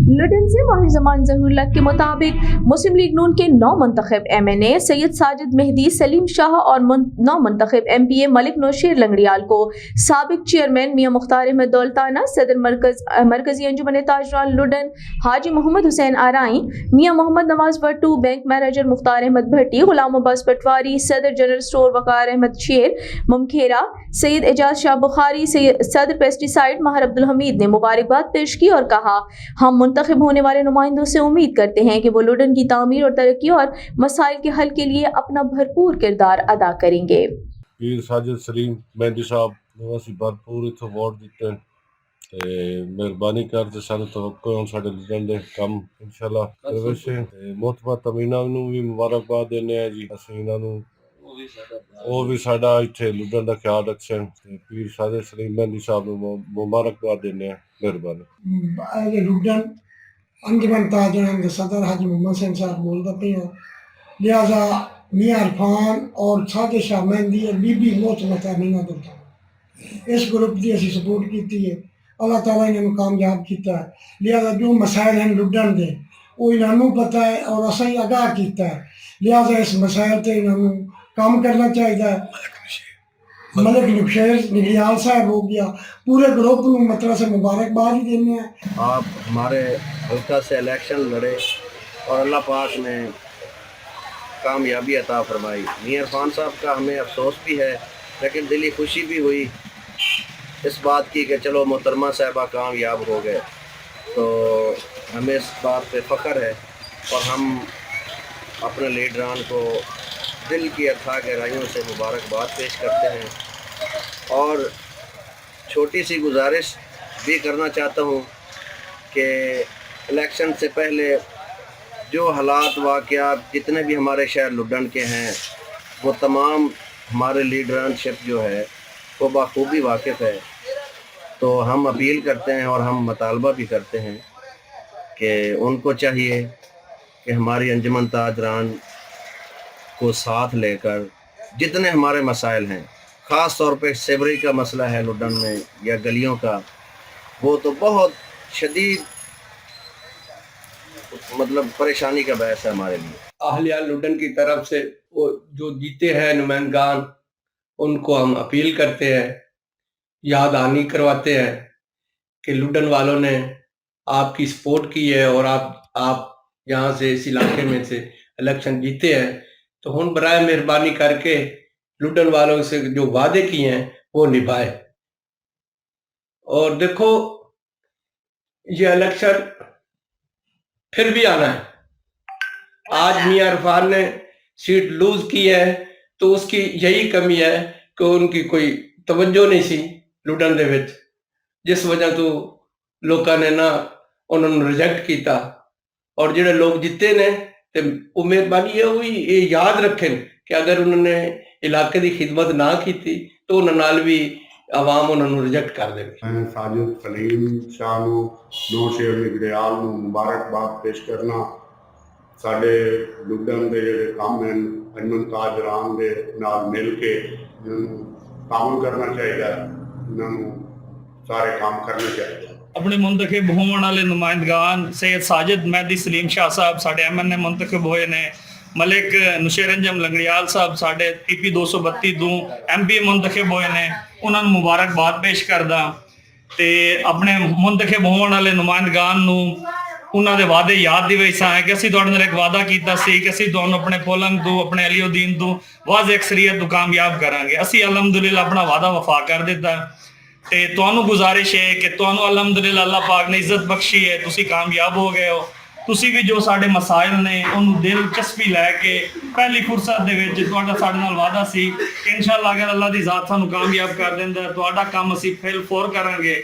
लुडन से माहिर जमान ज़हूर के मुताबिक मुस्लिम लीग नून के 9 मुंतखब MNA सैयद साजिद मेहदी, सलीम शाह और 9 मुंतखब MPA मलिक नौशेर लंगड़ियाल को साबिक चेयरमैन मियां मुख्तार अहमद दौलताना, सदर मरकजी अंजुमन ताजरान लुडन हाजी मोहम्मद हुसैन आराई, मियां मोहम्मद नवाज भट्टू, बैंक मैनेजर मुख्तार अहमद भट्टी, गुलाम अब्बास पटवारी, सदर जनरल स्टोर वकार अहमद शेर मुमखेरा, सैयद एजाज शाह बुखारी, सदर पेस्टिसाइड माहिर अब्दुल हमीद ने मुबारकबाद पेश की और कहा, हम मुंतखब होने वाले नुमाइंदों से उम्मीद करते हैं कि वो लुडन की तामीर और तरक्की और मसाइल के हल के लिए अपना भरपूर किरदार अदा करेंगे। पीर साजिद सलीम मेहदी साहब ने असी भरपूर इत्थे वोट दिते ते मेहरबानी करते सानू तवक्को है साडे लुडन दे काम इंशाल्लाह करवेशे ते मोहतरमा तमीना नू भी मुबारकबाद देने हैं जी। असी इन्हां नू ਉਹ ਵੀ ਸਾਡਾ ਇੱਥੇ ਲੁੱਡਣ ਦਾ ਖਿਆਲ ਰੱਖਣ ਤੇ ਪੀਰ ਸਾਜਦ ਸਲੀਮ ਮਹਿੰਦੀ ਸਾਹਿਬ ਨੂੰ ਮੁਬਾਰਕਬਾਦ ਦਿੰਦੇ ਆ। ਮਿਹਰਬਾਨੀ। ਇਹ ਲੁੱਡਣ ਅੰਜਮਨ ਤਾਜਰਾਨ ਦੇ ਸਦਰ ਹਾਜੀ ਮੁਹੰਮਦ ਸਿੰਘ ਸਾਹਿਬ ਬੋਲਦਾ ਪਿਆ, ਲਿਹਾਜ਼ਾ मियां इरफान और साजिद शाह मेहंदी और बीबी मोहतरमा तमीना दौलताना इस ग्रुप की असी सपोर्ट की है। अल्लाह ताला इन्होंने कामयाब किया है। लिहाजा जो मसाइल हैं लुडन के वो इन्होंने पता है और असा आगाह किया है। लिहाजा इस मसाइल से इन्होंने काम करना चाहिए। मलिक नौशेर लंगड़ियाल साहब हो गया, पूरे ग्रुप को मतलब से मुबारकबाद ही देने हैं। आप हमारे हल्का से इलेक्शन लड़े और अल्लाह पाक ने कामयाबी अता फरमाई। मियां इरफान साहब का हमें अफसोस भी है, लेकिन दिली खुशी भी हुई इस बात की कि चलो मोहतरमा साहबा कामयाब हो गए, तो हमें इस बात पे फ़ख्र है और हम अपने लीडरान को दिल की अथाह गहराइयों से मुबारकबाद पेश करते हैं। और छोटी सी गुजारिश भी करना चाहता हूँ कि इलेक्शन से पहले जो हालात वाक़यात जितने भी हमारे शहर लुडन के हैं वो तमाम हमारे लीडरशिप जो है वो बाखूबी वाकिफ़ है। तो हम अपील करते हैं और हम मतालबा भी करते हैं कि उनको चाहिए कि हमारी अंजुमन ताजरान को साथ लेकर जितने हमारे मसाइल हैं, ख़ास तौर पे सेवरी का मसला है लुडन में या गलियों का, वो तो बहुत शदीद मतलब परेशानी का बहस है हमारे लिए। अहलिया लुडन की तरफ से वो जो जीते हैं नुमाइंदगान, उनको हम अपील करते हैं, याद आनी करवाते हैं कि लुडन वालों ने आपकी सपोर्ट की है और आप यहाँ से इस इलाके में से इलेक्शन जीते हैं, तो हुन बराए मेहरबानी करके लुडन वालों से जो वादे किए हैं वो निभाए। और देखो ये इलेक्शन फिर भी आना है। आज मियां इरफान ने सीट लूज की है तो उसकी यही कमी है कि उनकी कोई तवज्जो नहीं सी लुडन दे विच, जिस वजह तो लोगों ने ना उन्होंने रिजेक्ट किया। और जिहड़े लोग जिते ने ते वो मेहरबानी ये हुई ये याद रखें कि अगर उन्होंने इलाके की खिदमत ना की तो उन्होंने नाल भी आवाम उन्होंने रिजेक्ट कर देगी। साजिद सलीम शाह नू नौशेर लंगड़ियाल नू मुबारकबाद पेश करना। साडे लुडन दे जिहड़े काम हैं अंजुमन ताजरान दे नाल मिल के काम करना चाहिए, इन्होंने सारे काम करने चाहिए। अपने मुंतखब होने वाले नुमाइंदगान सैयद साजिद मेहदी सलीम शाह साहब साढ़े MNA मुंतखब होए ने, मलिक नौशेर अंजम लंगड़ियाल साहब साढ़े PP 232 दू MPA मुंतखब होए ने, उन्होंने मुबारकबाद पेश करदा ते अपने मुंतखब होने वाले नुमाइंदगान नू उन्होंने वादे याद दिवाईसा है कि असी तुहाडे नाल एक वादा कीता सी कि असी तुहानू अपने फुलन तो अपने अलीउद्दीन तो वाज़ अक्सरियत तो कामयाब करांगे। असी अलहमदुलिल्लाह अपना वादा वफा कर दिता ते तुहानू गुजारिश है कि तुहानू अलहमदुलिल्लाह अल्लाह पाक ने इज्जत बख्शी है, तुसी कामयाब हो गए हो। तुसी भी जो साडे मसाइल ने उन्होंने दिलचस्पी लैके पहली फुरसत दे विच तुहाडा साडे नाल वादा सी कि इंशाअल्लाह अगर अल्लाह दी ज़ात सानू कामयाब कर दिंदा तुहाडा काम असी फिल फौर करांगे।